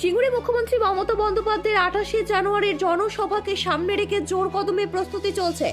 সিঙ্গুরে মুখ্যমন্ত্রী মমতা বন্দ্যোপাধ্যায়ের 28শে জানুয়ারির জনসভাকে সামনে রেখে জোর কদমে প্রস্তুতি চলছে।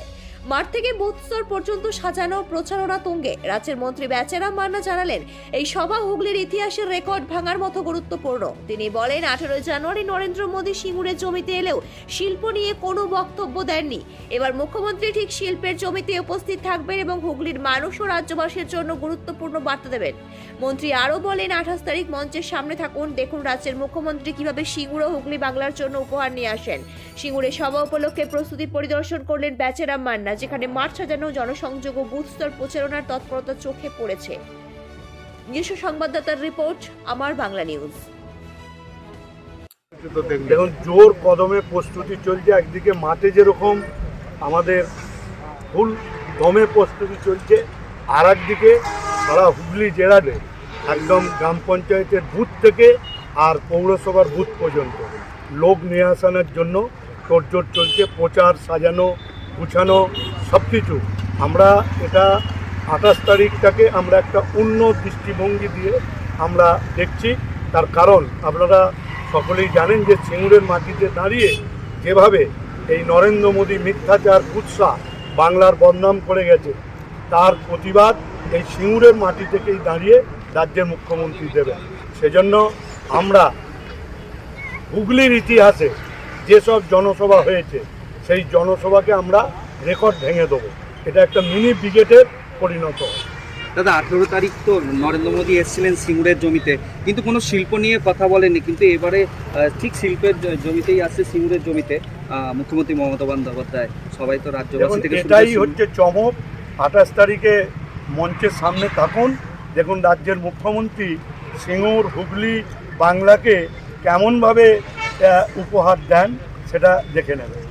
মাঠ থেকে বুথ স্তর পর্যন্ত সাজানো প্রচারণা তুঙ্গে। রাজ্যের মন্ত্রী বেচারাম মান্না জানালেন, এই সভা হুগলির ইতিহাসের রেকর্ড ভাঙার মতো গুরুত্বপূর্ণ। তিনি বলেন, 18 জানুয়ারি নরেন্দ্র মোদী সিঙ্গুরের জমিতে এলেও শিল্প নিয়ে কোনো বক্তব্য দেননি। এবার মুখ্যমন্ত্রী ঠিক শিল্পের জমিতে উপস্থিত থাকবেন এবং হুগলির মানুষ ও রাজ্যবাসীর জন্য গুরুত্বপূর্ণ বার্তা দেবেন। মন্ত্রী আরও বলেন, 28 তারিখ মঞ্চের সামনে থাকুন, দেখুন রাজ্যের মুখ্যমন্ত্রী কিভাবে সিঙ্গুর ও হুগলি বাংলার জন্য উপহার নিয়ে আসেন। সিঙ্গুরে সভা উপলক্ষে প্রস্তুতি পরিদর্শন করলেন বেচারাম মান্না, যেখানে মাঠ সাজানো, জনসংযোগ ও বুথ স্তর প্রচারণার তৎপরতা চোখে পড়েছে। নিজস্ব সংবাদদাতার রিপোর্ট, আমার বাংলা নিউজ। দেখুন, জোর কদমে প্রস্তুতি চলছে। একদিকে মাঠে যেরকম আমাদের ফুল দমে প্রস্তুতি চলছে, আর একদিকে সারা হুগলি জেলাতে একদম গ্রাম পঞ্চায়েতের বুথ থেকে আর পৌরসভার বুথ পর্যন্ত লোক নিয়ে আসানোর জন্য তোড়জোড় চলছে। প্রচার, সাজানো, গুছানো সব কিছু। আমরা এটা 28 তারিখটাকে আমরা একটা অন্য দৃষ্টিভঙ্গি দিয়ে আমরা দেখছি। তার কারণ আপনারা সকলেই জানেন যে সিঙ্গুরের মাটিতে দাঁড়িয়ে যেভাবে এই নরেন্দ্র মোদী মিথ্যাচার কুৎসা বাংলার বদনাম করে গেছে, তার প্রতিবাদ এই সিঙ্গুরের মাটি থেকেই দাঁড়িয়ে রাজ্যের মুখ্যমন্ত্রী দেবেন। সেজন্য আমরা হুগলির ইতিহাসে যেসব জনসভা হয়েছে সেই জনসভাকে আমরা রেকর্ড ভেঙে দেবো। এটা একটা মিনি ব্রিগেডের পরিণত। দাদা, 18 তারিখ তো নরেন্দ্র মোদী এসেছিলেন সিঙ্গুরের জমিতে, কিন্তু কোনো শিল্প নিয়ে কথা বলেননি। কিন্তু এবারে ঠিক শিল্পের জমিতেই আসছে, সিঙ্গুরের জমিতে মুখ্যমন্ত্রী মমতা বন্দ্যোপাধ্যায়। সবাই তো রাজ্যবাসী থেকে এটাই হচ্ছে চমক। 28 তারিখে মঞ্চের সামনে থাকুন, দেখুন রাজ্যের মুখ্যমন্ত্রী সিঙ্গুর, হুগলি, বাংলাকে কেমনভাবে উপহার দেন সেটা দেখে নেবেন।